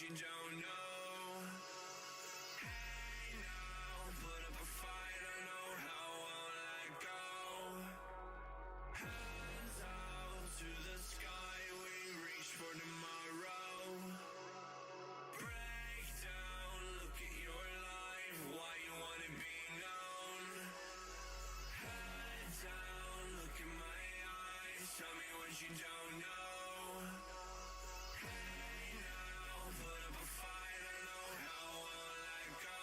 you don't know. Hey now, put up a fight, I know how I won't let go. Hands out to the sky, we reach for tomorrow. Break down, look at your life, why you wanna be known. Head down, look in my eyes, tell me what you don't know. Hey now, put up a fight, I know how I won't let go.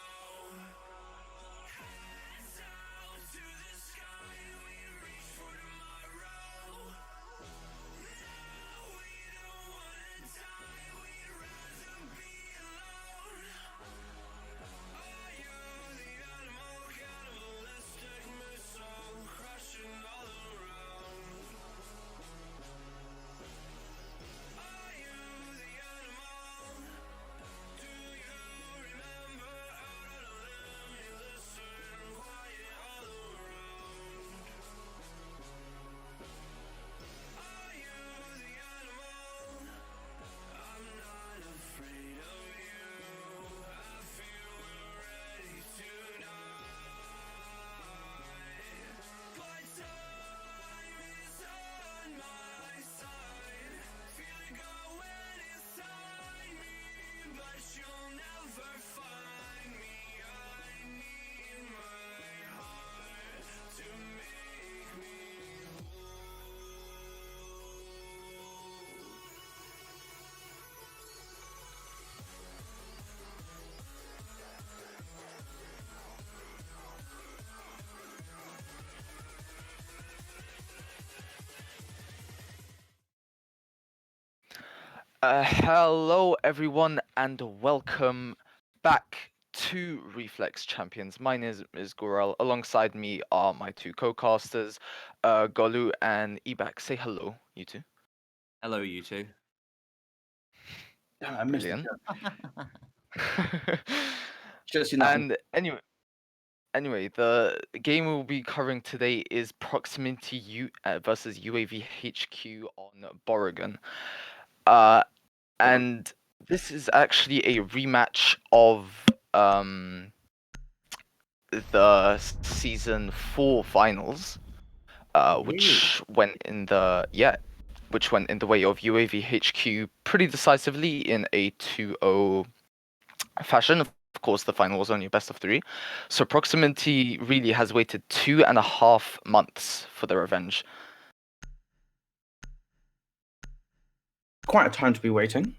Hands out to the sky, we reach for tomorrow. No, we don't wanna die, we'd rather be alone. Are you the animal, cannibalistic missile, crushing all around? Are you the animal? Do you remember out on a limb you listen, quiet all around? Are you the animal? I'm not afraid of you. I feel we're ready to die. But time is on my side. Feel it going inside me, but you'll never find me. I need my heart to make me whole. Hello, everyone, and welcome back to Reflex Champions. My name is Gorel. Alongside me are my two co-casters, Golu and Ebak. Say hello, you two. Hello, you two. Damn, I missed it. Brilliant. Should have seen that one. And anyway, the game we'll be covering today is Proximity versus UAV HQ on Borrigan. And this is actually a rematch of the season 4 finals, which went in the way of UAV HQ pretty decisively in a 2-0 fashion. Of course, the final was only a best of 3, so Proximity really has waited 2.5 months for the revenge. Quite a time to be waiting.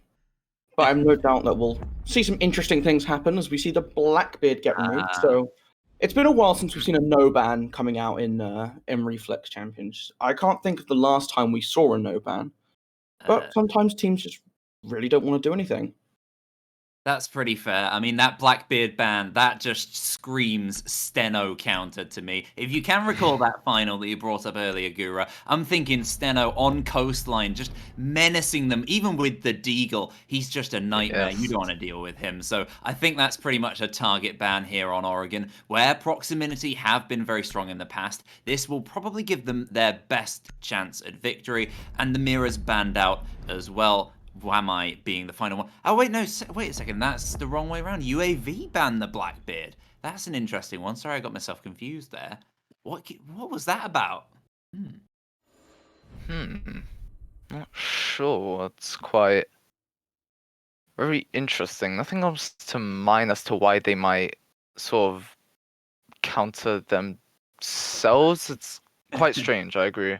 But I'm no doubt that we'll see some interesting things happen as we see the Blackbeard get removed. So it's been a while since we've seen a no ban coming out in Reflex Champions. I can't think of the last time we saw a no ban. But sometimes teams just really don't want to do anything. That's pretty fair. I mean, that Blackbeard ban, that just screams Steno counter to me. If you can recall that final that you brought up earlier, Gura, I'm thinking Steno on coastline, just menacing them, even with the Deagle. He's just a nightmare. Yes. You don't want to deal with him. So I think that's pretty much a target ban here on Oregon, where Proximity have been very strong in the past. This will probably give them their best chance at victory, and the Mirror's banned out as well. Wamai being the final one. Oh, wait, no, wait a second. That's the wrong way around. UAV banned the Blackbeard. That's an interesting one. Sorry, I got myself confused there. What was that about? Not sure. It's quite very interesting. Nothing comes to mind as to why they might sort of counter themselves. It's quite strange, I agree. I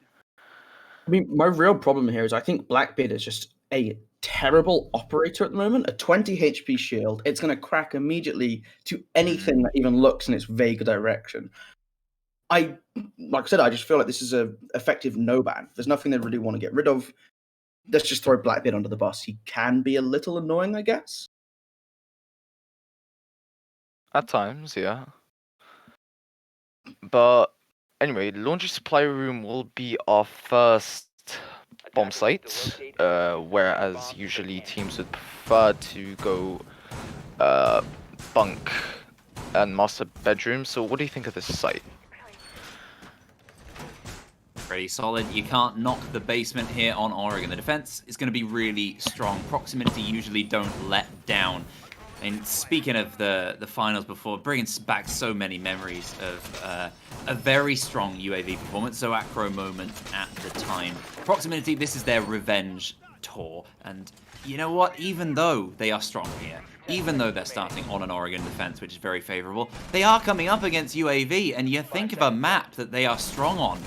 mean, my real problem here is I think Blackbeard is just a terrible operator at the moment. A 20 HP shield, it's going to crack immediately to anything that even looks in its vague direction. Like I said, I just feel like this is a effective no ban. There's nothing they really want to get rid of. Let's just throw Blackbeard under the bus. He can be a little annoying, I guess. At times, yeah. But anyway, laundry supply room will be our first bomb site, whereas usually teams would prefer to go bunk and master bedroom. So what do you think of this site? Pretty solid. You can't knock the basement here on Oregon. The defense is going to be really strong. Proximity usually don't let down. And speaking of the finals before, bringing back so many memories of a very strong UAV performance, so acro moment at the time. Proximity, this is their revenge tour, and you know what? Even though they are strong here, even though they're starting on an Oregon defense, which is very favorable, they are coming up against UAV, and you think of a map that they are strong on,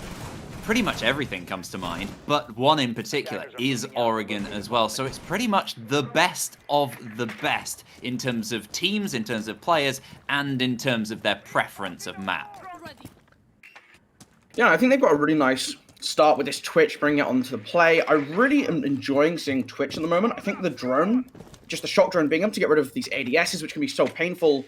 pretty much everything comes to mind, but one in particular is Oregon as well. So it's pretty much the best of the best in terms of teams, in terms of players, and in terms of their preference of map. Yeah, I think they've got a really nice start with this Twitch, bringing it onto the play. I really am enjoying seeing Twitch at the moment. I think the drone, just the shock drone, being able to get rid of these ADSs, which can be so painful.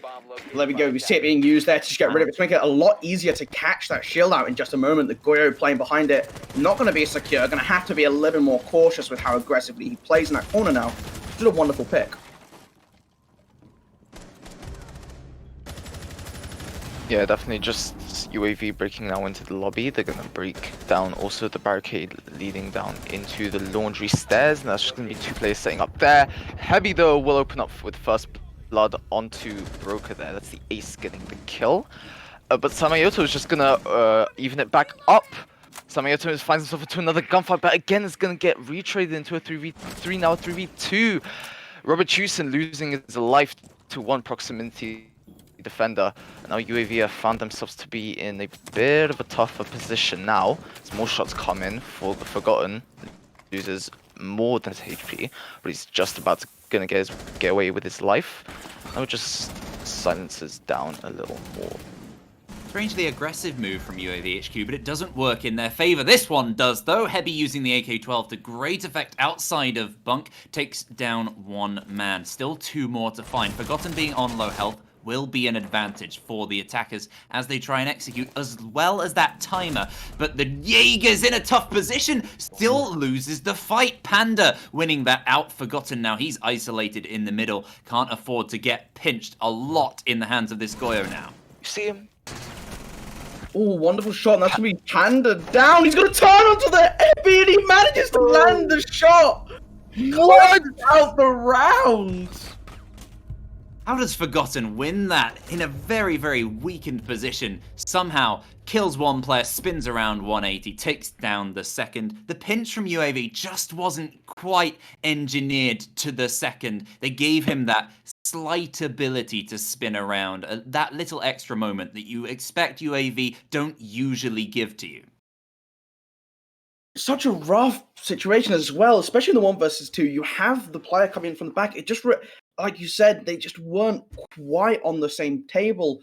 There we go, we see it being used there to just get rid of it, to make it a lot easier to catch that shield out in just a moment. The Goyo playing behind it, not going to be secure, going to have to be a little more cautious with how aggressively he plays in that corner now. Just a wonderful pick. Yeah, definitely just UAV breaking now into the lobby. They're going to break down also the barricade leading down into the laundry stairs. And that's just going to be 2 players setting up there. Heavy, though, will open up with first blood onto Broker there. That's the ace getting the kill. But Samayoto is just going to even it back up. Samayoto finds himself into another gunfight, but again, it's going to get retraded into a 3v3 now, 3v2. Robert Hewson losing his life to one proximity defender. And now UAV have found themselves to be in a bit of a tougher position now. As more shots come in for the Forgotten. Loses more than his HP, but he's just about to get away with his life. Now just silences down a little more. Strangely aggressive move from UAV HQ, but it doesn't work in their favor. This one does, though. Heavy using the AK-12 to great effect outside of Bunk. Takes down 1 man. Still 2 more to find. Forgotten being on low health will be an advantage for the attackers as they try and execute, as well as that timer. But the Jaeger's in a tough position, still loses the fight. Panda winning that out. Forgotten now, he's isolated in the middle. Can't afford to get pinched a lot in the hands of this Goyo now. You see him? Oh, wonderful shot, and that's going to be Panda down. He's going to turn onto the Epi, and he manages to land the shot. What? Out the round. How does Forgotten win that in a very, very weakened position? Somehow kills 1 player, spins around 180, takes down the second. The pinch from UAV just wasn't quite engineered to the second. They gave him that slight ability to spin around, that little extra moment that you expect UAV don't usually give to you. Such a rough situation as well, especially in the 1 versus 2. You have the player coming in from the back. It just, like you said, they just weren't quite on the same table.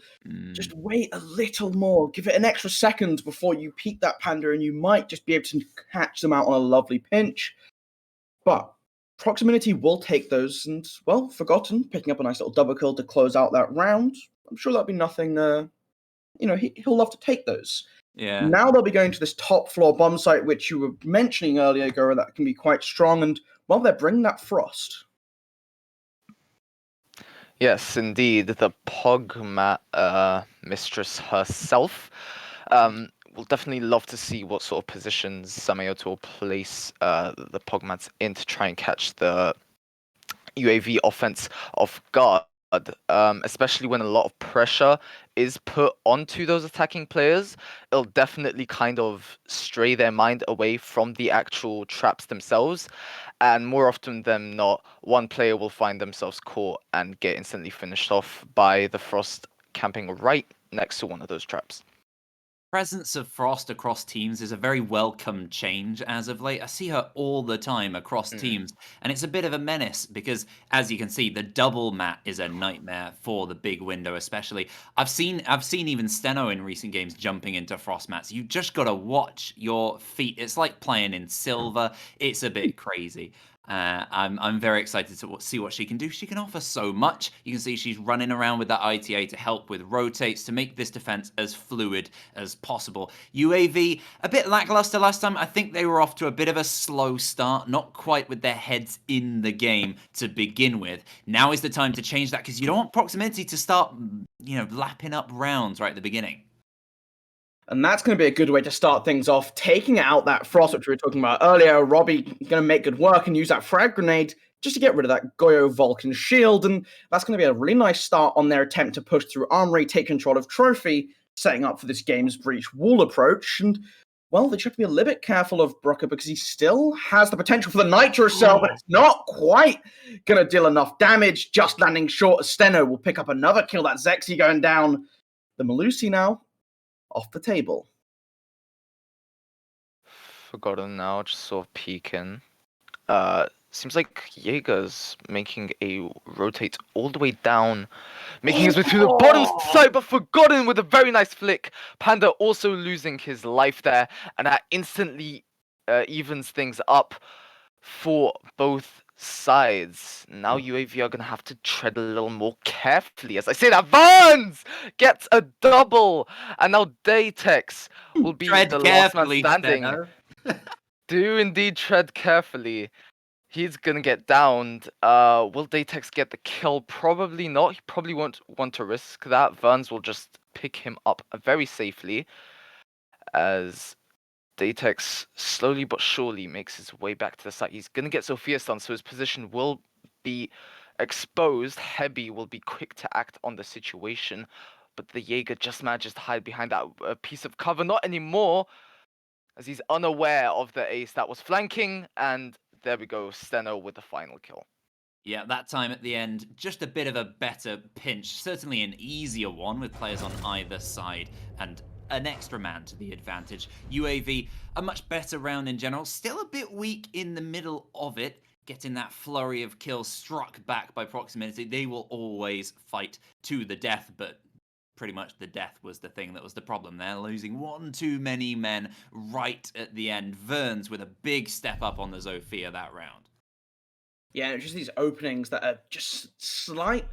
Just wait a little more. Give it an extra second before you peek that Panda, and you might just be able to catch them out on a lovely pinch. But Proximity will take those, and, well, Forgotten picking up a nice little double kill to close out that round. I'm sure that'll be nothing, he'll love to take those. Yeah. Now they'll be going to this top floor bomb site, which you were mentioning earlier, Gora, that can be quite strong, and, well, they're bringing that Frost. Yes, indeed, the Pogmat mistress herself. We'll definitely love to see what sort of positions Samayoto will place the Pogmats in to try and catch the UAV offense off guard. Especially when a lot of pressure is put onto those attacking players, it'll definitely kind of stray their mind away from the actual traps themselves. And more often than not, 1 player will find themselves caught and get instantly finished off by the Frost camping right next to one of those traps. Presence of Frost across teams is a very welcome change as of late. I see her all the time across teams, and it's a bit of a menace because, as you can see, the double mat is a nightmare for the big window, especially. I've seen even Steno in recent games jumping into Frost mats. You just gotta watch your feet. It's like playing in silver. It's a bit crazy. I'm very excited to see what she can do. She can offer so much. You can see she's running around with that ITA to help with rotates to make this defense as fluid as possible. UAV, a bit lackluster last time. I think they were off to a bit of a slow start, not quite with their heads in the game to begin with. Now is the time to change that because you don't want Proximity to start, lapping up rounds right at the beginning. And that's going to be a good way to start things off, taking out that Frost, which we were talking about earlier. Robbie going to make good work and use that frag grenade just to get rid of that Goyo Vulcan shield. And that's going to be a really nice start on their attempt to push through Armory, take control of Trophy, setting up for this game's breach wall approach. And, well, they should be a little bit careful of Brooker because he still has the potential for the Nitro Cell, but it's not quite going to deal enough damage. Just landing short as Steno will pick up another kill. That Zexy going down. The Malusi now off the table. Forgotten now, just sort of peeking. Seems like Jaeger's making a rotate all the way down, making his way through the bottom side, but Forgotten with a very nice flick. Panda also losing his life there, and that instantly evens things up for both sides. Now UAV are gonna have to tread a little more carefully. As I say that, Vans gets a double, and now Daytex will be Tread the last man carefully, standing. Steno. Do indeed tread carefully. He's gonna get downed. Will Daytex get the kill? Probably not. He probably won't want to risk that. Verns will just pick him up very safely as Daytex slowly but surely makes his way back to the site. He's gonna get Sophia stunned, so his position will be exposed. Heavy will be quick to act on the situation, but the Jaeger just manages to hide behind that piece of cover. Not anymore, as he's unaware of the ace that was flanking, and there we go, Steno with the final kill. Yeah, that time at the end, just a bit of a better pinch. Certainly an easier one with players on either side and an extra man to the advantage. UAV, a much better round in general. Still a bit weak in the middle of it. Getting that flurry of kills struck back by proximity. They will always fight to the death, but pretty much the death was the thing that was the problem there. Losing one too many men right at the end. Verns with a big step up on the Zofia that round. Yeah, it's just these openings that are just slight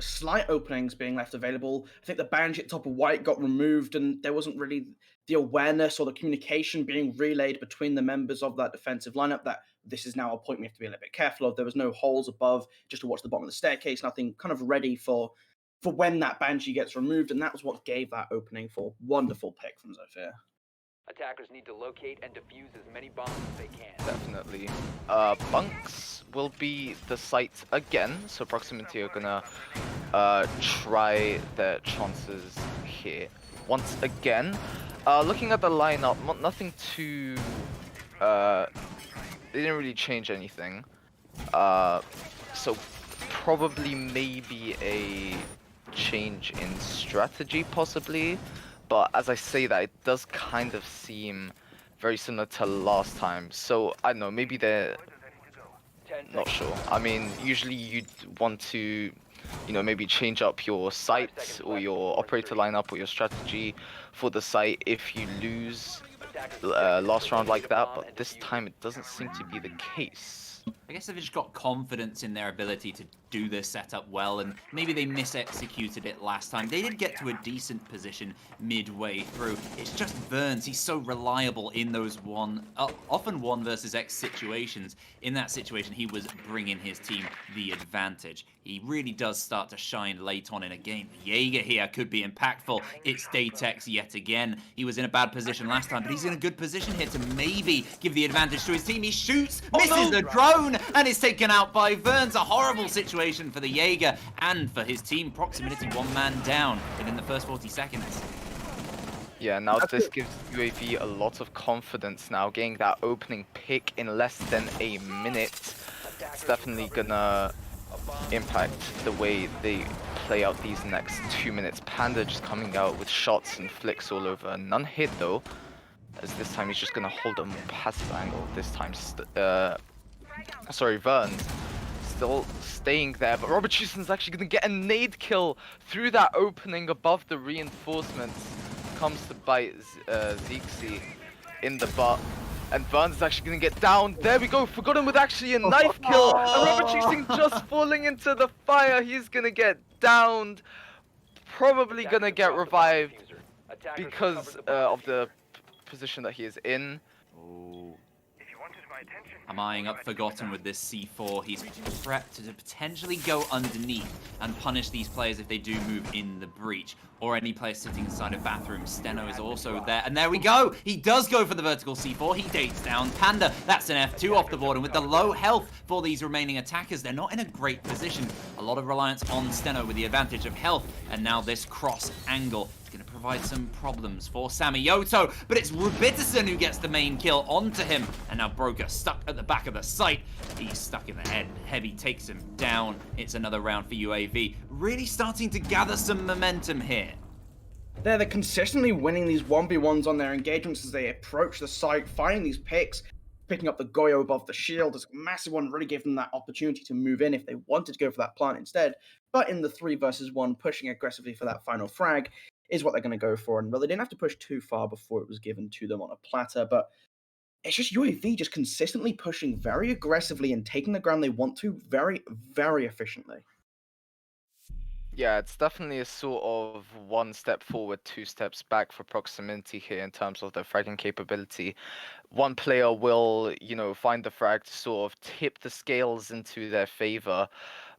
openings being left available. I think the Banshee at top of white got removed, and there wasn't really the awareness or the communication being relayed between the members of that defensive lineup that this is now a point we have to be a little bit careful of. There was no holes above, just to watch the bottom of the staircase, nothing kind of ready for when that Banshee gets removed, and that was what gave that opening for wonderful pick from Zofia. Attackers need to locate and defuse as many bombs as they can. Definitely. Bunks will be the site again, so Proximity are gonna try their chances here once again. Looking at the lineup, nothing too. They didn't really change anything. So probably maybe a change in strategy, possibly. But as I say that, it does kind of seem very similar to last time. So I don't know, maybe they're not sure. I mean, usually you'd want to, maybe change up your site or your operator lineup or your strategy for the site if you lose last round like that. But this time it doesn't seem to be the case. I guess they've just got confidence in their ability to do this setup well, and maybe they mis-executed it last time. They did get to a decent position midway through. It's just Verns. He's so reliable in those often 1 versus X situations. In that situation, he was bringing his team the advantage. He really does start to shine late on in a game. Jaeger here could be impactful. It's Daytex yet again. He was in a bad position last time, but he's in a good position here to maybe give the advantage to his team. He shoots, misses the drone, and is taken out by Verns. A horrible situation for the Jaeger and for his team. Proximity 1 man down within the first 40 seconds. Yeah, now this gives UAV a lot of confidence now, getting that opening pick in less than a minute. It's definitely gonna impact the way they play out these next 2 minutes. Panda just coming out with shots and flicks all over. None hit though, as this time he's just gonna hold a more passive angle. This time, Verns still staying there, but Robert Houston's actually gonna get a nade kill through that opening above the reinforcements. Comes to bite Zexy in the butt. And Verns is actually going to get down. There we go. Forgotten with actually a knife kill. And Robert Houston just falling into the fire. He's going to get downed. Probably going to get revived because of the position that he is in. Oh. I'm eyeing up Forgotten with this C4. He's prepped to potentially go underneath and punish these players if they do move in the breach, or any player sitting inside a bathroom. Steno is also there, and there we go! He does go for the vertical C4. He dates down Panda. That's an F2 off the board, and with the low health for these remaining attackers, they're not in a great position. A lot of reliance on Steno with the advantage of health, and now this cross angle going to provide some problems for Samioto, but it's Rubitison who gets the main kill onto him, and now Broker stuck at the back of the site. He's stuck in the head. Heavy takes him down. It's another round for UAV. Really starting to gather some momentum here. They're consistently winning these 1v1s on their engagements as they approach the site, finding these picks, picking up the Goyo above the shield. This massive one really gave them that opportunity to move in if they wanted to go for that plant instead. But in the 3 versus 1, pushing aggressively for that final frag is what they're going to go for. And well, they didn't have to push too far before it was given to them on a platter, but it's just UAV just consistently pushing very aggressively and taking the ground they want to very, very efficiently. Yeah, it's definitely a sort of 1 step forward, 2 steps back for Proximity here in terms of their fragging capability. One player will, find the frag to sort of tip the scales into their favor,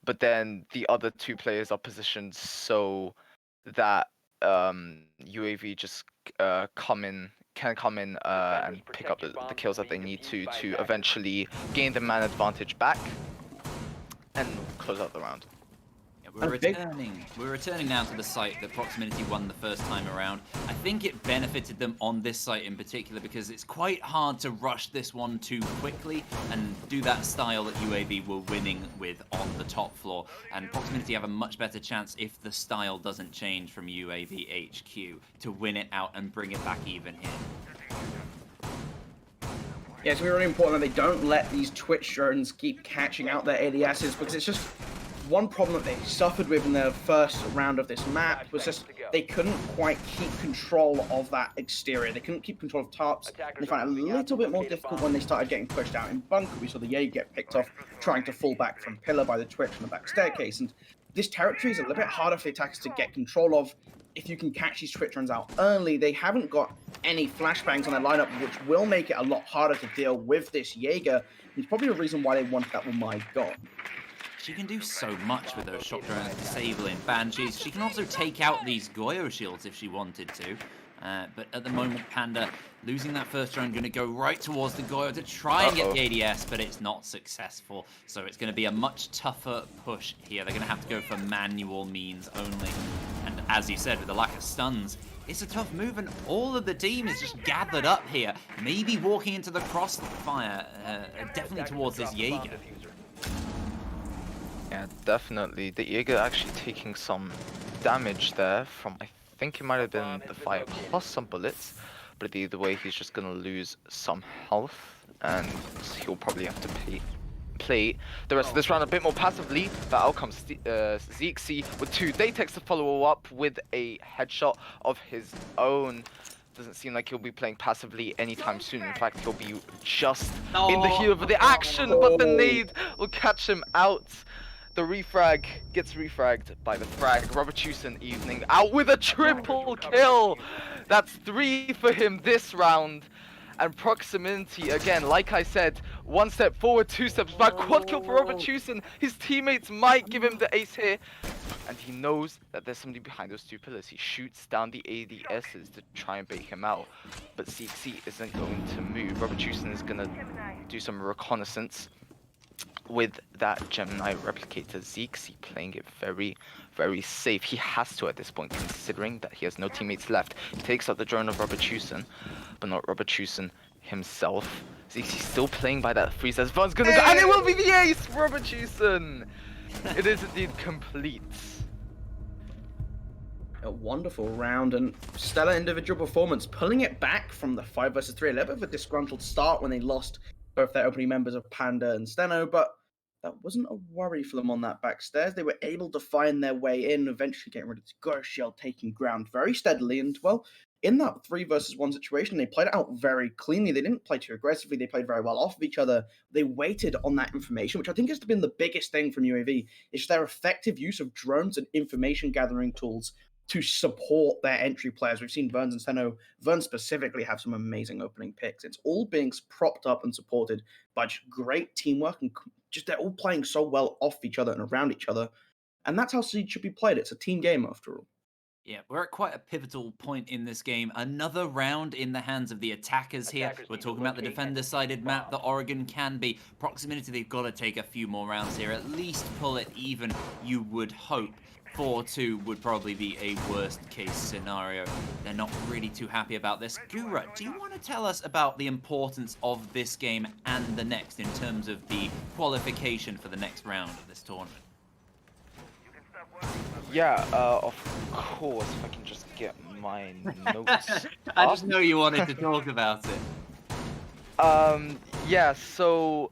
but then the other 2 players are positioned so that UAV just can come in and pick up the kills that they need to eventually gain the man advantage back and close out the round. We're returning now to the site that Proximity won the first time around. I think it benefited them on this site in particular because it's quite hard to rush this one too quickly and do that style that UAV were winning with on the top floor. And Proximity have a much better chance if the style doesn't change from UAV HQ to win it out and bring it back even here. Yeah, it's really important that they don't let these Twitch drones keep catching out their ADSs, because it's just one problem that they suffered with in the first round of this map was just they couldn't quite keep control of that exterior. They couldn't keep control of tarps, and they found it a little bit more difficult when they started getting pushed out in bunker. We saw the Jaeger get picked off trying to fall back from pillar by the Twitch on the back staircase, and this territory is a little bit harder for the attackers to get control of if you can catch these Twitch runs out early. They haven't got any flashbangs on their lineup, which will make it a lot harder to deal with this Jaeger. It's probably a reason why they wanted that with my gun. She can do so much with those shock drones, disabling Banshees. She can also take out these Goyo shields if she wanted to. But at the moment, Panda losing that first drone, going to go right towards the Goyo to try and get the ADS, but it's not successful. So it's going to be a much tougher push here. They're going to have to go for manual means only. And as you said, with the lack of stuns, it's a tough move, and all of the team is just gathered up here. Maybe walking into the crossfire, definitely towards this Jaeger. Yeah, definitely. The Jaeger actually taking some damage there from, I think it might have been the fire plus some bullets, but either way he's just going to lose some health, and he'll probably have to play the rest of this round a bit more passively. But out comes Zeke with 2 Datex to follow up with a headshot of his own. Doesn't seem like he'll be playing passively anytime soon. In fact, he'll be just in the heat of the action, but the nade will catch him out. The refrag gets refragged by the frag. Robertson Evening out with a triple kill. That's 3 for him this round. And Proximity, again, like I said, 1 step forward, 2 steps back. Quad kill for Robertson. His teammates might give him the ace here. And he knows that there's somebody behind those 2 pillars. He shoots down the ADSs to try and bait him out. But Zeke isn't going to move. Robertson is going to do some reconnaissance with that Gemini replicator. Zeke playing it very, very safe. He has to at this point, considering that he has no teammates left. He takes out the drone of Robertson, but not Robertson himself. Zeke's still playing by that freeze as Von's gonna go, and it will be the ace! Robertson! It is indeed complete. A wonderful round and stellar individual performance, pulling it back from the 5 versus 3. A little bit of a disgruntled start when they lost both their opening members of Panda and Steno, but that wasn't a worry for them on that backstairs. They were able to find their way in, eventually getting rid of the Goyo shield, taking ground very steadily, and well, in that 3 versus 1 situation, they played it out very cleanly. They didn't play too aggressively. They played very well off of each other. They waited on that information, which I think has been the biggest thing from UAV. It's their effective use of drones and information gathering tools to support their entry players. We've seen Verns and Seno, Vern specifically, have some amazing opening picks. It's all being propped up and supported by just great teamwork, and just they're all playing so well off each other and around each other. And that's how Siege should be played. It's a team game after all. Yeah, we're at quite a pivotal point in this game. Another round in the hands of the attackers here. Attackers We're need to talking about the locate and defender-sided defuse map that bombs. Oregon can be. Proximity, they've got to take a few more rounds here. At least pull it even, you would hope. 4-2 would probably be a worst-case scenario. They're not really too happy about this. Gura, do you want to tell us about the importance of this game and the next in terms of the qualification for the next round of this tournament? Yeah, of course. If I can just get my notes. I just know you wanted to talk about it. Yeah, so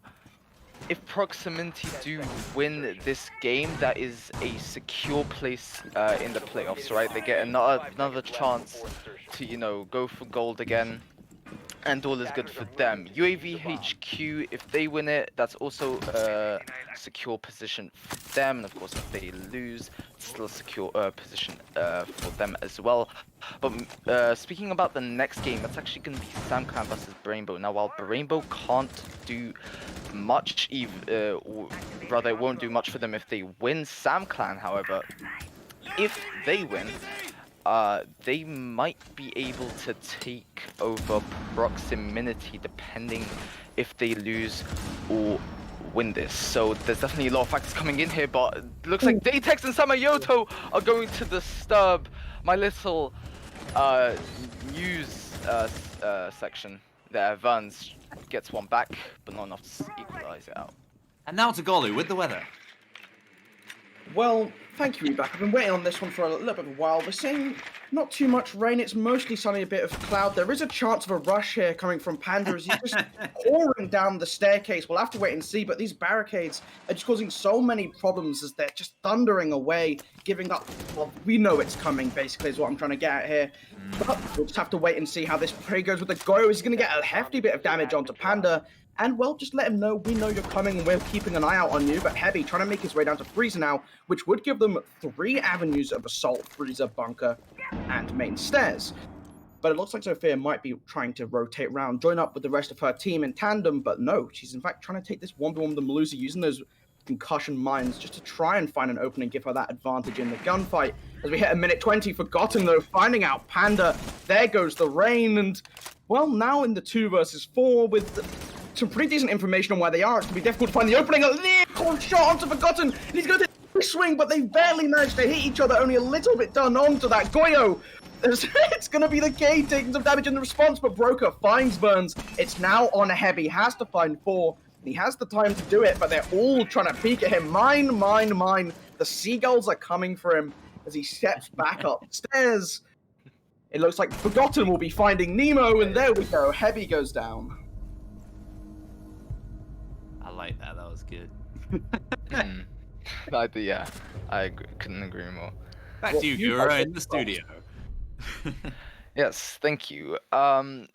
if Proximity do win this game, that is a secure place in the playoffs, right? They get another chance to, you know, go for gold again, and all is good for them. UAV HQ, if they win it, that's also a secure position for them, and of course if they lose, it's still a secure position for them as well. But speaking about the next game, that's actually going to be SamClan versus Brainbow. Now, while Brainbow can't do much, rather it won't do much for them if they win, SamClan, however, if they win, they might be able to take over Proximity depending if they lose or win this. So there's definitely a lot of factors coming in here, but it looks like Datex and Samayoto are going to disturb my little news section there. Vans gets one back, but not enough to equalize it out. And now to Golu with the weather. Well, thank you, Rebecca. I've been waiting on this one for a little bit of a while. We're seeing not too much rain. It's mostly sunny, a bit of cloud. There is a chance of a rush here coming from Panda as he's just pouring down the staircase. We'll have to wait and see, but these barricades are just causing so many problems as they're just thundering away, giving up. Well, we know it's coming, basically, is what I'm trying to get at here. But we'll just have to wait and see how this prey goes with the Goyo. He's going to get a hefty bit of damage onto Panda. And, well, just let him know we know you're coming and we're keeping an eye out on you. But Heavy trying to make his way down to Freezer now, which would give them 3 avenues of assault: Freezer, bunker, and main stairs. But it looks like Sophia might be trying to rotate around, join up with the rest of her team in tandem. But no, she's in fact trying to take this 1v1 with the Malusi, using those concussion mines just to try and find an opening, give her that advantage in the gunfight. As we hit a minute 20, Forgotten, though, finding out Panda. There goes the rain. And, well, now in the 2 versus 4 with some pretty decent information on where they are, it's going to be difficult to find the opening. A near shot onto Forgotten, and he's going to take a swing, but they barely managed to hit each other, only a little bit done onto that. Goyo, it's going to be the K taking some damage in the response, but Broker finds Burns. It's now on Heavy, has to find 4. He has the time to do it, but they're all trying to peek at him. Mine. The seagulls are coming for him as he steps back upstairs. It looks like Forgotten will be finding Nemo, and there we go. Heavy goes down. I like that. That was good. I couldn't agree more. Back to you, Gura, in the studio. Yes, thank you.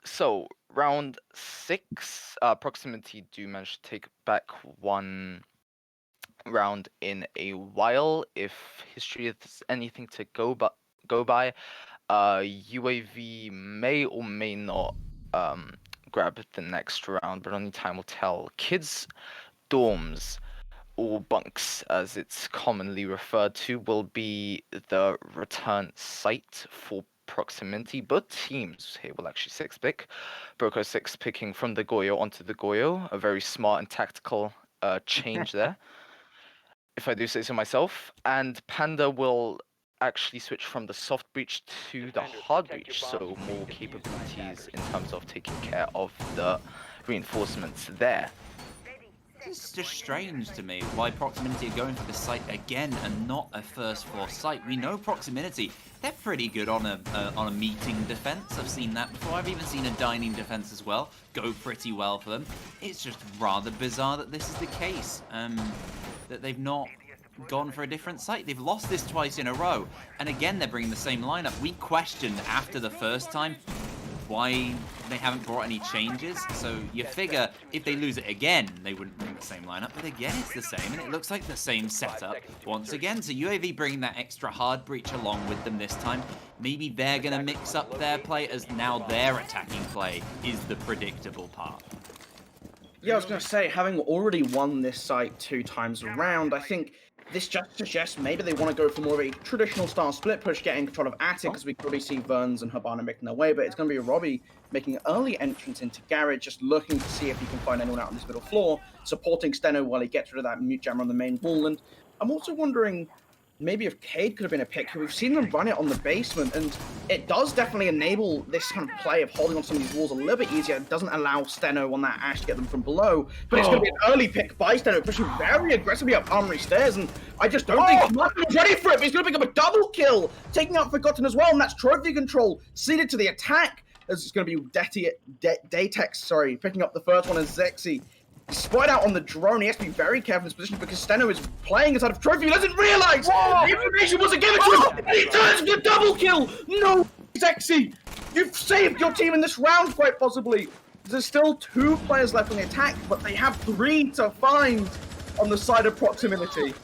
So round 6, Proximity do manage to take back 1 round in a while. If history is anything to go by, UAV may or may not grab the next round, but only time will tell. Kids dorms, or bunks as it's commonly referred to, will be the return site for Proximity. Both teams here will actually 6-pick. Broco 6-picking from the Goyo onto the Goyo, a very smart and tactical change there, if I do say so myself. And Panda will actually switch from the soft breach to the hard breach, so more capabilities in terms of taking care of the reinforcements there. It's just strange to me why Proximity are going for this site again and not a first floor site. We know Proximity, they're pretty good on a meeting defense. I've seen that before. I've even seen a dining defense as well go pretty well for them. It's just rather bizarre that this is the case, that they've not gone for a different site. They've lost this twice in a row, and again they're bringing the same lineup. We questioned after the first time why they haven't brought any changes, so you figure if they lose it again, they wouldn't bring the exact same lineup, but again, it's the same, and it looks like the same setup once again. So UAV bringing that extra hard breach along with them this time. Maybe they're going to mix up their play, as now their attacking play is the predictable part. Yeah, I was going to say, having already won this site 2 times around, I think this just suggests maybe they want to go for more of a traditional style split push, getting control of Attic, because we could already see Verns and Habana making their way, but it's going to be Robbie making an early entrance into Garage, just looking to see if he can find anyone out on this middle floor, supporting Steno while he gets rid of that mute jammer on the main wall. And I'm also wondering maybe if Cade could have been a pick. We've seen them run it on the basement, and it does definitely enable this kind of play of holding on some of these walls a little bit easier. It doesn't allow Steno on that Ash to get them from below, but it's going to be an early pick by Steno, pushing very aggressively up Armory Stairs, and I just don't think Martin's ready for it. He's going to pick up a double kill, taking out Forgotten as well, and that's trophy control, seeded to the attack, as it's going to be Datex, picking up the first one as Zexy. He's spied out on the drone. He has to be very careful in his position because Steno is playing inside of Trophy. He doesn't realize the information wasn't given to him. And he turns for the double kill. No, Sexy. You've saved your team in this round, quite possibly. There's still 2 players left on the attack, but they have 3 to find on the side of Proximity.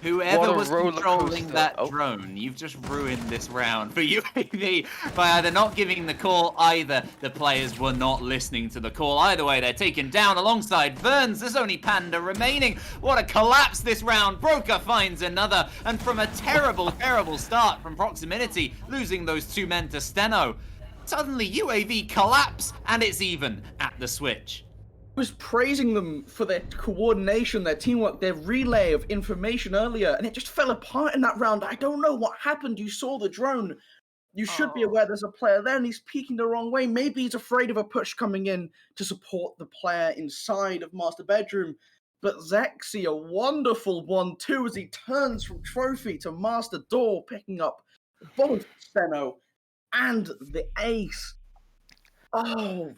Whoever was controlling that drone, you've just ruined this round for UAV by either not giving the call, either the players were not listening to the call. Either way, they're taken down alongside Verns. There's only Panda remaining. What a collapse this round. Broker finds another, and from a terrible, terrible start from Proximity, losing those 2 men to Steno, suddenly UAV collapse, and it's even at the switch. Was praising them for their coordination, their teamwork, their relay of information earlier, and it just fell apart in that round. I don't know what happened. You saw the drone. You should be aware there's a player there, and he's peeking the wrong way. Maybe he's afraid of a push coming in to support the player inside of Master Bedroom. But Zexy, a wonderful 1-2 as he turns from Trophy to Master Door, picking up both Steno and the ace. Oh,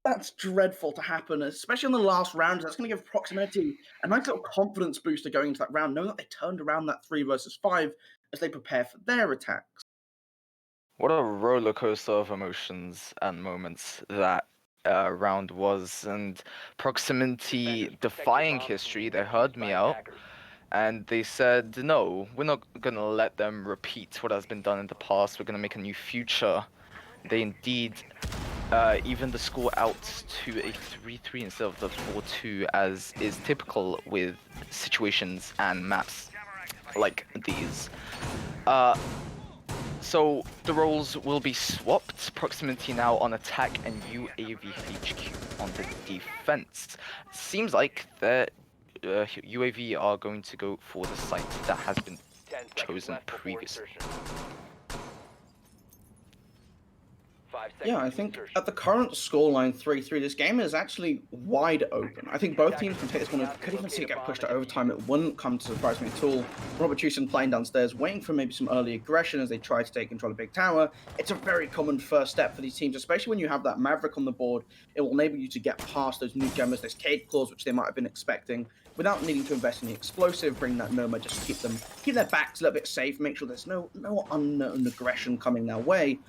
that's dreadful to happen, especially in the last round. That's going to give Proximity a nice little confidence booster going into that round, knowing that they turned around that 3 versus 5 as they prepare for their attacks. What a roller coaster of emotions and moments that round was, and Proximity defying history. They heard me out, and they said, no, we're not going to let them repeat what has been done in the past. We're going to make a new future. They indeed even the score out to a 3-3 instead of the 4-2, as is typical with situations and maps like these. So the roles will be swapped. Proximity now on attack and UAV HQ on the defense. Seems like the UAV are going to go for the site that has been chosen previously. Yeah, I think at the current scoreline 3-3, this game is actually wide open. I think both teams can take this one. Could even see it get pushed to overtime. It wouldn't come to surprise me at all. Robert Chusen playing downstairs, waiting for maybe some early aggression as they try to take control of Big Tower. It's a very common first step for these teams, especially when you have that Maverick on the board. It will enable you to get past those new gemmers, those Cade claws, which they might have been expecting, without needing to invest in the explosive, bring that Noma, just keep their backs a little bit safe, make sure there's no unknown aggression coming their way.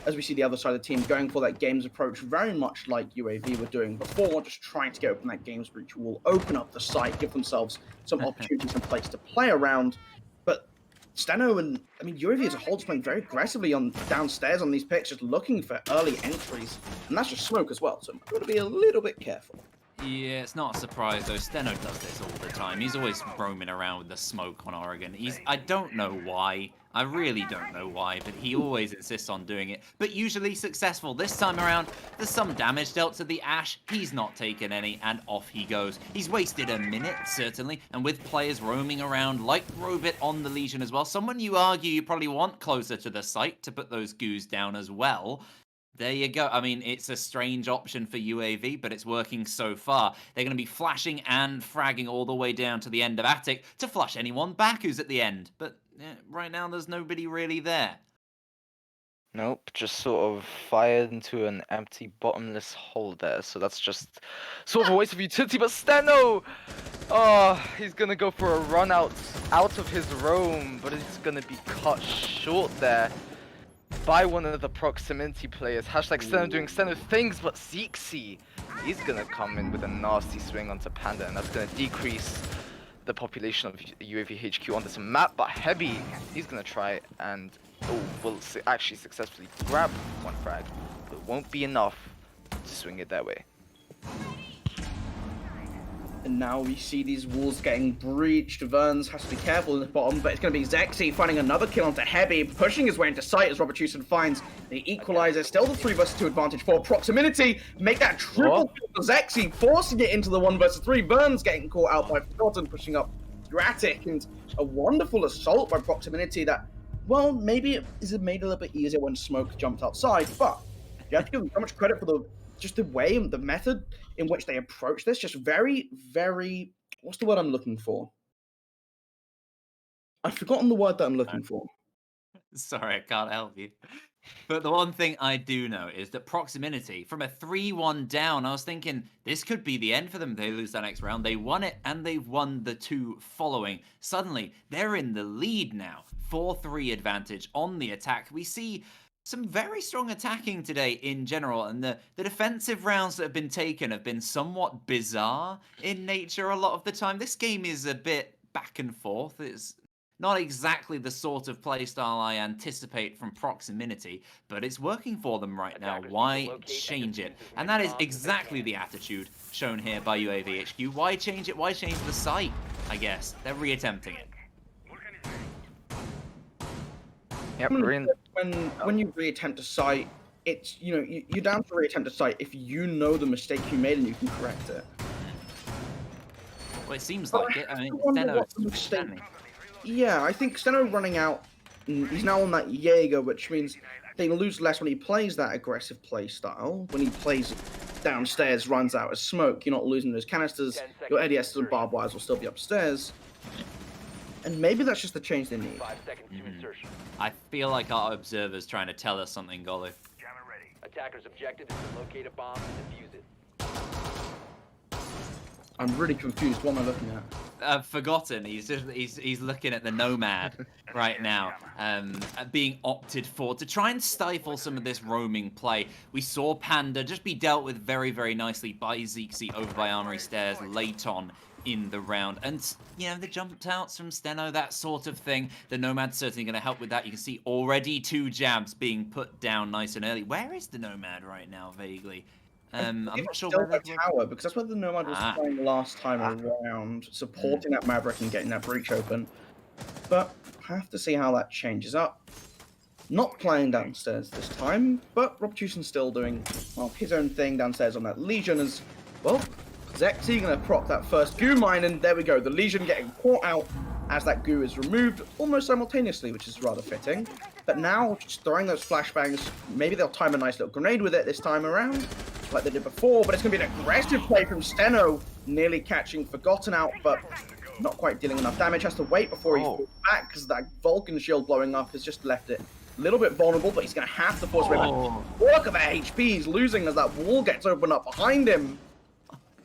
As we see the other side of the team going for that games approach, very much like UAV were doing before, just trying to get open that games breach wall, open up the site, give themselves some opportunities and place to play around. But Steno and, UAV as a whole is playing very aggressively on downstairs on these picks, just looking for early entries, and that's just smoke as well, so I'm going to be a little bit careful. Yeah, it's not a surprise though. Steno does this all the time. He's always roaming around with the smoke on Oregon. I don't know why. I really don't know why, but he always insists on doing it. But usually successful. This time around, there's some damage dealt to the Ash. He's not taken any, and off he goes. He's wasted a minute, certainly, and with players roaming around like Robit on the Legion as well, someone you argue you probably want closer to the site to put those goos down as well. There you go. It's a strange option for UAV, but it's working so far. They're going to be flashing and fragging all the way down to the end of Attic to flush anyone back who's at the end. But right now, there's nobody really there. Nope, just sort of fired into an empty, bottomless hole there. So that's just sort of a waste of utility. But Steno! Oh, he's going to go for a run out of his roam, but it's going to be cut short there by one of the proximity players. Hashtag Steno doing Steno things, but Zexy, he's gonna come in with a nasty swing onto Panda, and that's gonna decrease the population of UAV HQ on this map. But Heavy, he's gonna try and will actually successfully grab one frag, but it won't be enough to swing it their way. And now we see these walls getting breached. Verns has to be careful in the bottom, but it's going to be Zexy finding another kill onto Heavy, pushing his way into sight as Robert Houston finds the equalizer. Still the 3 vs 2 advantage for Proximity. Make that triple kill for Zexy, forcing it into the 1 vs 3. Verns getting caught out by Forgotten, pushing up through Attic, and a wonderful assault by Proximity that, well, maybe it is made a little bit easier when Smoke jumped outside, but you have to give them so much credit for the way and the method in which they approach this. Just very, very, what's the word I'm looking for? I've forgotten the word that I'm looking for. Sorry, I can't help you. But the one thing I do know is that Proximity, from a 3-1 down, I was thinking this could be the end for them. They lose that next round. They won it, and they've won the 2 following. Suddenly, they're in the lead now. 4-3 advantage on the attack. We see some very strong attacking today in general, and the defensive rounds that have been taken have been somewhat bizarre in nature a lot of the time. This game is a bit back and forth. It's not exactly the sort of playstyle I anticipate from Proximity, but it's working for them right now. Why change it? And that is exactly the attitude shown here by UAV HQ. Why change it? Why change the site? I guess they're reattempting it. Yep, we're in. When you reattempt a site, it's, you know, you're down to reattempt a site if you know the mistake you made and you can correct it. Well, it seems like it. I mean, Steno. Yeah, I think Steno running out, he's now on that Jaeger, which means they lose less when he plays that aggressive play style. When he plays downstairs, runs out as smoke, you're not losing those canisters. Your ADSs and barbed wires will still be upstairs. And maybe that's just the change they need. 5 seconds to insertion. I feel like our observer's trying to tell us something, Golu. Attackers' objective is to locate a bomb and defuse it. I'm really confused. What am I looking at? Forgotten. He's looking at the Nomad right now, being opted for to try and stifle some of this roaming play. We saw Panda just be dealt with very, very nicely by Zexy over by Armory Stairs late on in the round. And, you know, the jump outs from Steno, that sort of thing. The Nomad's certainly going to help with that. You can see already 2 jabs being put down nice and early. Where is the Nomad right now, vaguely? I'm not sure where the tower, because that's where the Nomad was playing last time around, supporting that Maverick and getting that breach open. But have to see how that changes up. Not playing downstairs this time, but Robert Houston's still doing, well, his own thing downstairs on that Legion as, well, Zexy gonna prop that first goo mine, and there we go. The Legion getting caught out as that goo is removed almost simultaneously, which is rather fitting. But now, just throwing those flashbangs, maybe they'll time a nice little grenade with it this time around, like they did before, but it's gonna be an aggressive play from Steno, nearly catching Forgotten out, but not quite dealing enough damage. Has to wait before he falls back, because that Vulcan shield blowing up has just left it a little bit vulnerable, but he's gonna have to force it back. Look at that HP he's losing as that wall gets opened up behind him.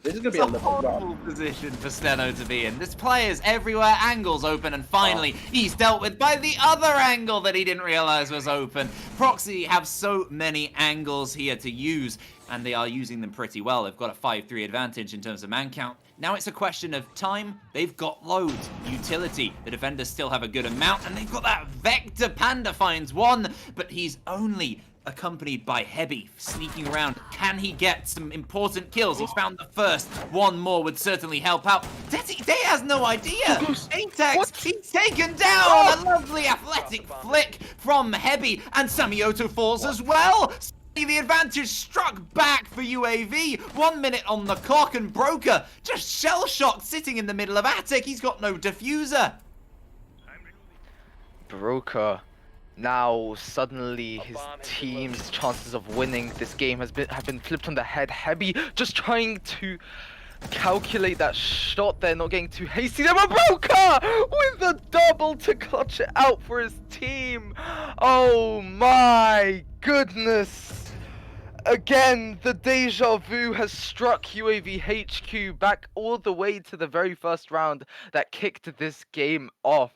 This is going to be a little horrible position for Steno to be in. There's players everywhere, angles open, and finally he's dealt with by the other angle that he didn't realize was open. Proxy have so many angles here to use, and they are using them pretty well. They've got a 5-3 advantage in terms of man count. Now it's a question of time. They've got loads. Utility. The defenders still have a good amount, and they've got that Vector. Panda finds one, but he's only accompanied by Heavy sneaking around. Can he get some important kills? He's found the first. One more would certainly help out. Day has no idea. Atex, he's taken down. A lovely athletic flick from Heavy, and Samioto falls as well. The advantage struck back for UAV. 1 minute on the clock, and Broker just shell-shocked sitting in the middle of Attic. He's got no diffuser. Broker. Now suddenly his team's chances of winning this game have been flipped on the head. Heavy just trying to calculate that shot there, not getting too hasty. There were Broker with the double to clutch it out for his team. Oh my goodness. Again, the deja vu has struck UAV HQ back all the way to the very first round that kicked this game off.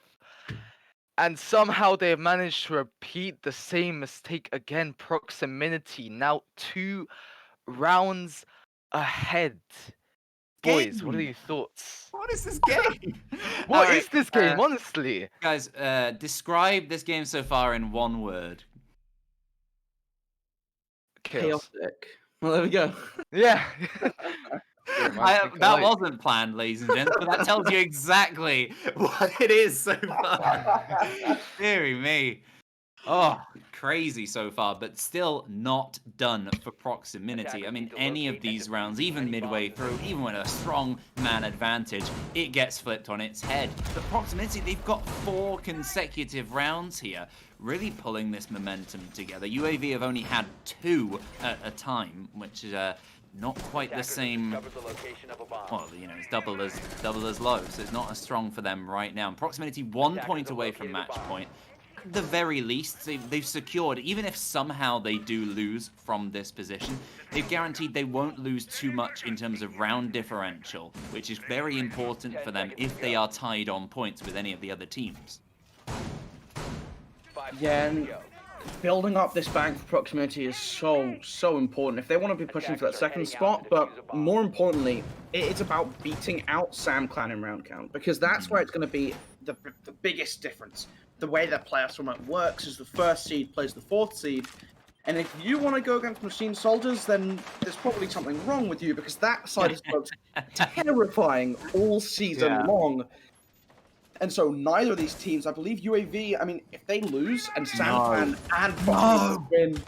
And somehow they have managed to repeat the same mistake again. Proximity now 2 rounds ahead. Boys, what are Game. your thoughts? What is this game? What All is right, this game, honestly? guys? Describe this game so far in one word. Chaos. Chaotic. Well, there we go. Yeah. That wasn't planned, ladies and gents, but that tells you exactly what it is so far. Deary me. Oh, crazy so far, but still not done for proximity. I mean, any of these rounds, even midway through, even with a strong man advantage, it gets flipped on its head. But proximity, they've got 4 consecutive rounds here, really pulling this momentum together. UAV have only had 2 at a time, which is not quite the same. Well, you know, it's double as low, so it's not as strong for them right now. And proximity 1 point away from match point. At the very least, they've secured, even if somehow they do lose from this position, they've guaranteed they won't lose too much in terms of round differential, which is very important for them if they are tied on points with any of the other teams. Yeah, and building up this bank for proximity is so important if they want to be pushing for that second spot. But more importantly, it's about beating out Sam Clan in round count, because that's where it's going to be the biggest difference. The way that playoff format works is the first seed plays the 4th seed, and if you want to go against Machine Soldiers, then there's probably something wrong with you, because that side has looked terrifying all season long. And so neither of these teams, I believe UAV, I mean, if they lose and Sam Clan and Proximity win...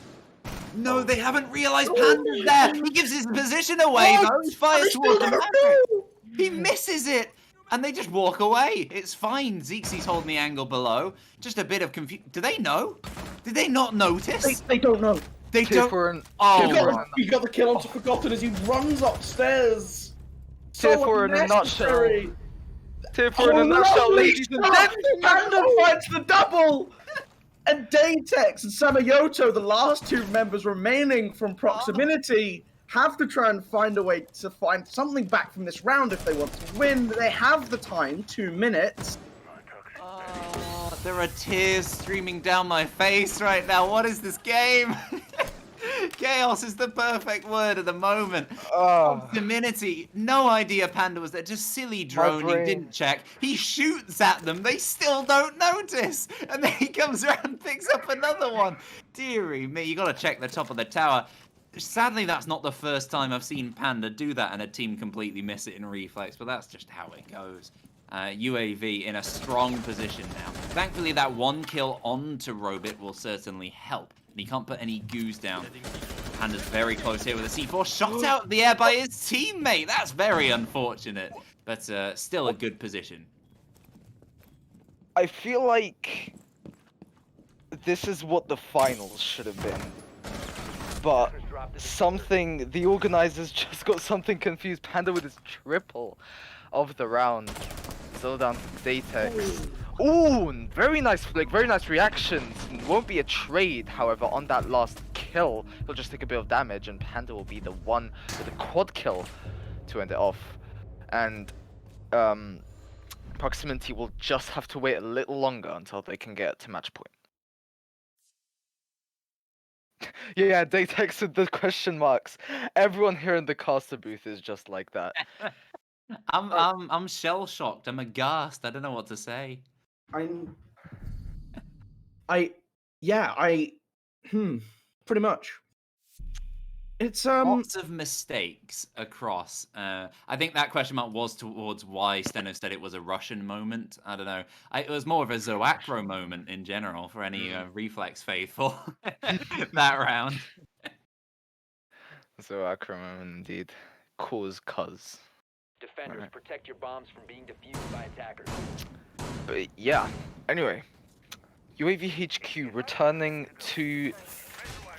No, they haven't realized Panda's there! He gives his position away, though! He fires towards the Maverick! He misses it! And they just walk away. It's fine. Zeke's holding the angle below. Just a bit of confusion. Do they know? Did they not notice? They don't know. They don't. He got the kill onto Forgotten as he runs upstairs. Tier 4 in a nutshell. Tier 4 in a nutshell, ladies and gentlemen. Panda finds the double! And Datex and Samayoto, the last 2 members remaining from Proximity, have to try and find a way to find something back from this round if they want to win. They have the time, 2 minutes. Oh, there are tears streaming down my face right now. What is this game? Chaos is the perfect word at the moment. Proximity, no idea Panda was there. Just silly droning, didn't check. He shoots at them. They still don't notice. And then he comes around and picks up another one. Deary me, you got to check the top of the tower. Sadly, that's not the first time I've seen Panda do that and a team completely miss it in Reflex, but that's just how it goes. UAV in a strong position now. Thankfully, that 1 kill onto Robit will certainly help. He can't put any goos down. Panda's very close here with a C4 shot out in the air by his teammate. That's very unfortunate, but still a good position. I feel like this is what the finals should have been. But the organizers just got something confused. Panda with his triple of the round. Still down to Datex. Ooh, very nice flick, very nice reactions. Won't be a trade, however, on that last kill. He'll just take a bit of damage, and Panda will be the one with the quad kill to end it off. And Proximity will just have to wait a little longer until they can get to match point. Yeah, Datex with the question marks. Everyone here in the caster booth is just like that. I'm shell shocked. I'm aghast. I don't know what to say. Pretty much. It's Lots of mistakes across. I think that question mark was towards why Steno said it was a Russian moment. I don't know. It was more of a Zoacro moment in general for any Reflex faithful that round. Zoacro moment indeed. Cuz. Defenders, protect your bombs from being defused by attackers. But yeah, anyway. UAV HQ returning to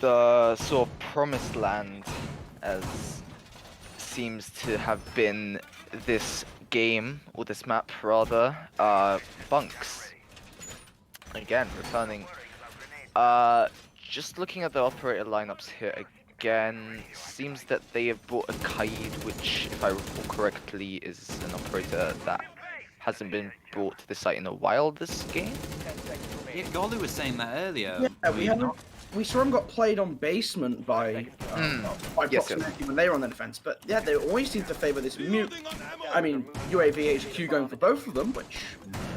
the sort of promised land, as seems to have been this game, or this map rather, bunks. Again, returning. Just looking at the operator lineups here again, seems that they have brought a Kaid, which, if I recall correctly, is an operator that hasn't been brought to the site in a while this game. Yeah, Golu was saying that earlier. Yeah, we saw him got played on basement by Yes, proximity when they were on the defense, but yeah, they always seem to favor this mute. I mean, UAV HQ going for both of them, which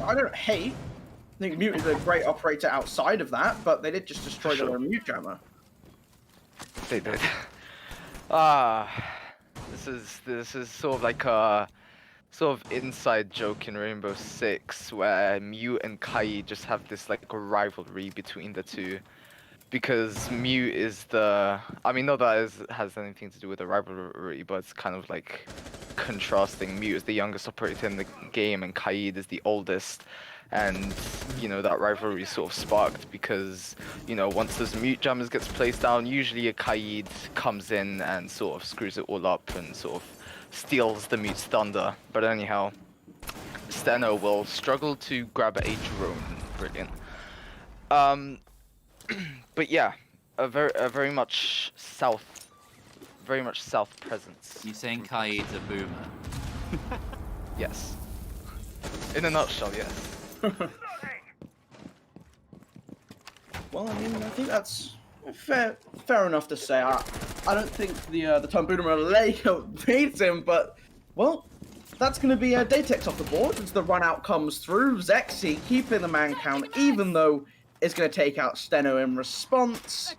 I don't hate. I think mute is a great operator outside of that, but they did just destroy their own mute jammer. They did. Ah, this is sort of like a sort of inside joke in Rainbow Six where Mute and Kai just have this like a rivalry between the two. Because Mute is the, I mean, not that it has anything to do with the rivalry, but it's kind of like contrasting. Mute is the youngest operator in the game, and Kaid is the oldest. And, you know, that rivalry sort of sparked because, you know, once those Mute jammers gets placed down, usually a Kaid comes in and sort of screws it all up and sort of steals the Mute's thunder. But anyhow, Steno will struggle to grab a drone. Brilliant. But yeah, a very much south presence. You saying Kaid's a boomer? Yes. In a nutshell, yes. Well, I mean, I think that's fair enough to say. I don't think the term boomer hates him, but well, that's going to be Datex off the board as the run out comes through. Zexy keeping the man count, even though it's going to take out Steno in response.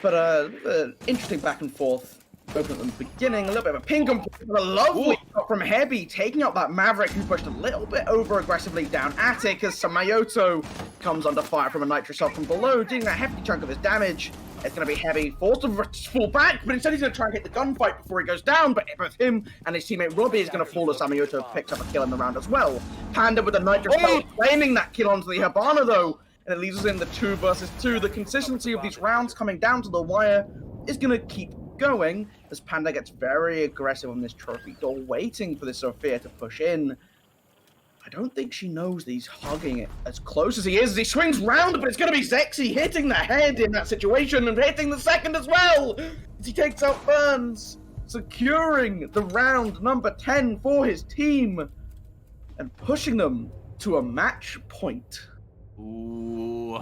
But interesting back and forth. Open at the beginning, a little bit of a ping and a lovely shot from Heavy, taking out that Maverick who pushed a little bit over aggressively down Attic as Samayoto comes under fire from a Nitro shot from below, doing that hefty chunk of his damage. It's going to be Heavy, forced to fall back, but instead he's going to try and hit the gunfight before he goes down, but both him and his teammate Robbie is going to fall as Samayoto picks up a kill in the round as well. Panda with a Nitro shot, claiming that kill onto the Habana though, and it leaves us in the 2 versus 2. The consistency of these rounds coming down to the wire is going to keep going as Panda gets very aggressive on this trophy door, waiting for the Sophia to push in. I don't think she knows that he's hugging it as close as he is. As he swings round, but it's going to be Zexy hitting the head in that situation and hitting the second as well. As he takes out Burns, securing the round number 10 for his team and pushing them to a match point. Ooh.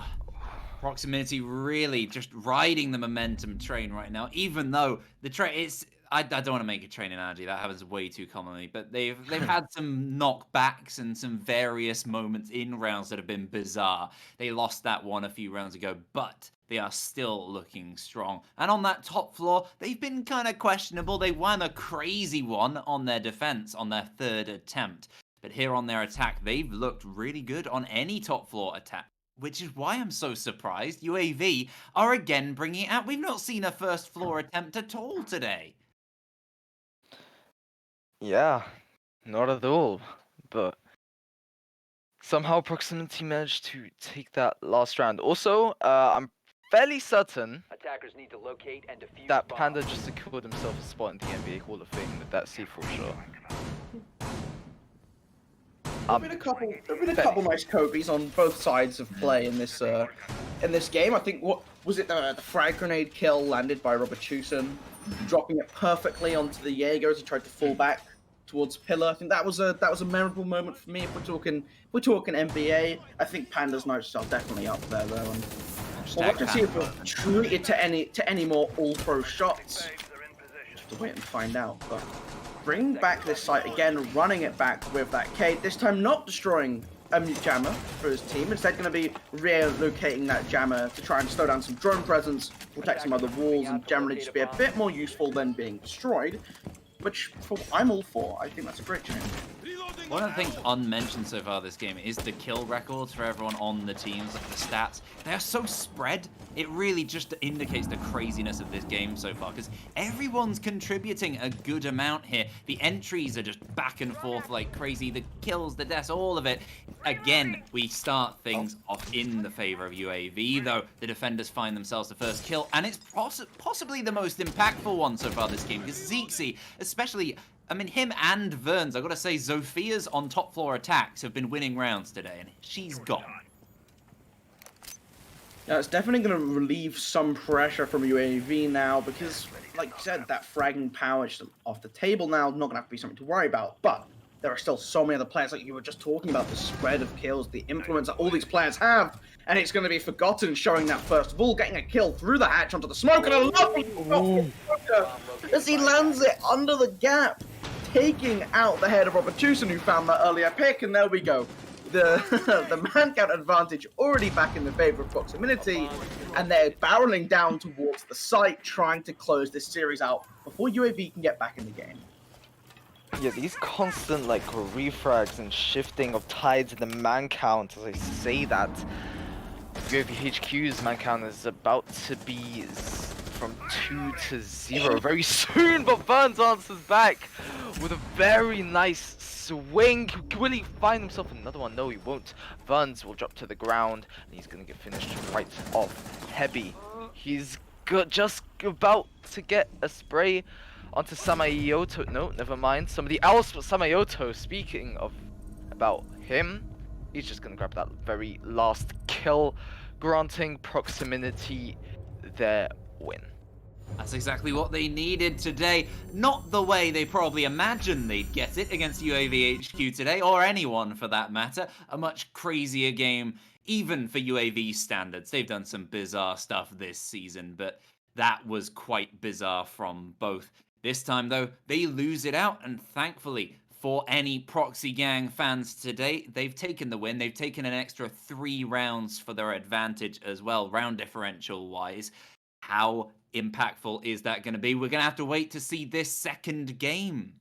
Proximity really just riding the momentum train right now, even though the train is... I don't want to make a train analogy, that happens way too commonly, but they've had some knockbacks and some various moments in rounds that have been bizarre. They lost that one a few rounds ago, but they are still looking strong. And on that top floor, they've been kind of questionable. They won a crazy one on their defense on their 3rd attempt. But here on their attack, they've looked really good on any top floor attack. Which is why I'm so surprised UAV are again bringing it out. We've not seen a first floor attempt at all today. Yeah, not at all. But somehow Proximity managed to take that last round. Also, I'm fairly certain Attackers need to locate and defuse that bombs. Panda just secured himself a spot in the NBA Hall of Fame with that C4 shot. There've been a couple nice Kobe's on both sides of play in this game. I think what was it the frag grenade kill landed by Robert Chusen, dropping it perfectly onto the Jaeger as he tried to fall back towards Pillar. I think that was a memorable moment for me. If we're talking NBA, I think Panda's nights are definitely up there though. And we'll watch to see if we're treated to any more all-pro shots. Just to wait and find out, but. Bring back this site again, running it back with that Kate, this time not destroying a mute jammer for his team, instead going to be relocating that jammer to try and slow down some drone presence, protect some other walls, and generally just be a bit more useful than being destroyed, which I'm all for. I think that's a great change. One of the things unmentioned so far this game is the kill records for everyone on the teams, like the stats. They are so spread. It really just indicates the craziness of this game so far, because everyone's contributing a good amount here. The entries are just back and forth like crazy. The kills, the deaths, all of it. Again, we start things off in the favor of UAV, though the defenders find themselves the first kill, and it's possibly the most impactful one so far this game, because Zexy, especially... I mean, him and Verns, I've got to say, Zophia's on top floor attacks have been winning rounds today, and she's gone. Yeah, it's definitely going to relieve some pressure from UAV now, because, like you said, that fragging power is off the table now, not going to have to be something to worry about. But there are still so many other players, like you were just talking about, the spread of kills, the influence that all these players have, and it's going to be forgotten showing that first of all, getting a kill through the hatch onto the smoke, and a lovely shot as he lands it under the gap, taking out the head of Robert Tucson, who found that earlier pick, and there we go. The man count advantage already back in the favor of Proximity, and they're barreling down towards the site, trying to close this series out before UAV can get back in the game. Yeah, these constant like refrags and shifting of tides in the man count, as I say that, UAV HQ's man count is about to be from 2 to 0 very soon, but Burns answers back with a very nice swing. Will he find himself another one? No, he won't. Burns will drop to the ground, and he's going to get finished right off heavy. He's just about to get a spray onto Samayoto. No, never mind. Somebody else but Samayoto. Speaking of about him, he's just going to grab that very last kill, granting Proximity their win. That's exactly what they needed today. Not the way they probably imagined they'd get it against UAV HQ today, or anyone for that matter. A much crazier game, even for UAV standards. They've done some bizarre stuff this season, but that was quite bizarre from both. This time, though, they lose it out, and thankfully, for any Proxy Gang fans today, they've taken the win. They've taken an extra 3 rounds for their advantage as well, round differential-wise. How impactful is that going to be? We're going to have to wait to see this second game.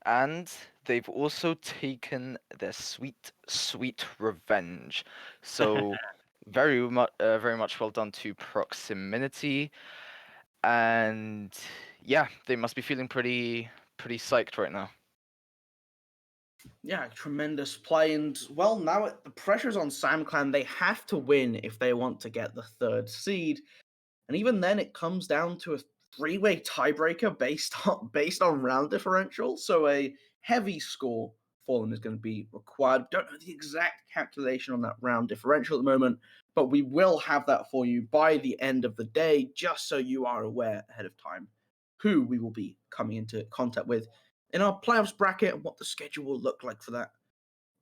And they've also taken their sweet, sweet revenge. So very much well done to Proximity. And yeah, they must be feeling pretty psyched right now. Yeah, tremendous play, and well, now the pressure's on SamClan. They have to win if they want to get the 3rd seed, and even then, it comes down to a 3-way tiebreaker based on round differential. So a heavy score for them is going to be required. Don't know the exact calculation on that round differential at the moment, but we will have that for you by the end of the day, just so you are aware ahead of time who we will be coming into contact with in our playoffs bracket and what the schedule will look like for that.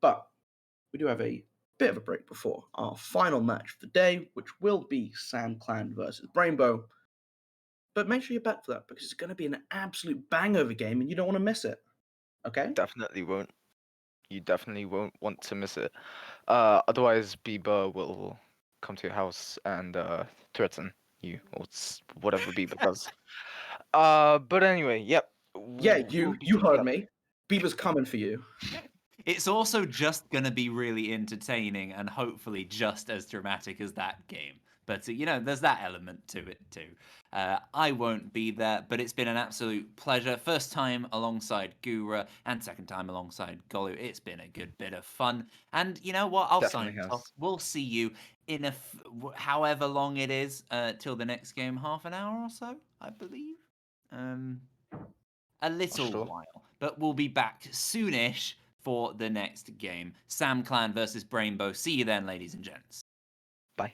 But we do have a bit of a break before our final match of the day, which will be SamClan versus Brainbow. But make sure you're back for that, because it's going to be an absolute bang-over game and you don't want to miss it. Okay? Definitely won't. You definitely won't want to miss it. Otherwise, Bieber will come to your house and threaten you, or whatever Bieber does. But anyway, yep. Yeah, we'll you be heard picking me. Bieber's coming for you. It's also just going to be really entertaining and hopefully just as dramatic as that game. But, there's that element to it too. I won't be there, but it's been an absolute pleasure. First time alongside Gura and second time alongside Golu. It's been a good bit of fun. And you know what? I'll Definitely sign has. off. We'll see you in however long it is till the next game, half an hour or so, I believe. A little sure. while. But we'll be back soonish for the next game. SamClan versus Brainbow. See you then, ladies and gents. Bye.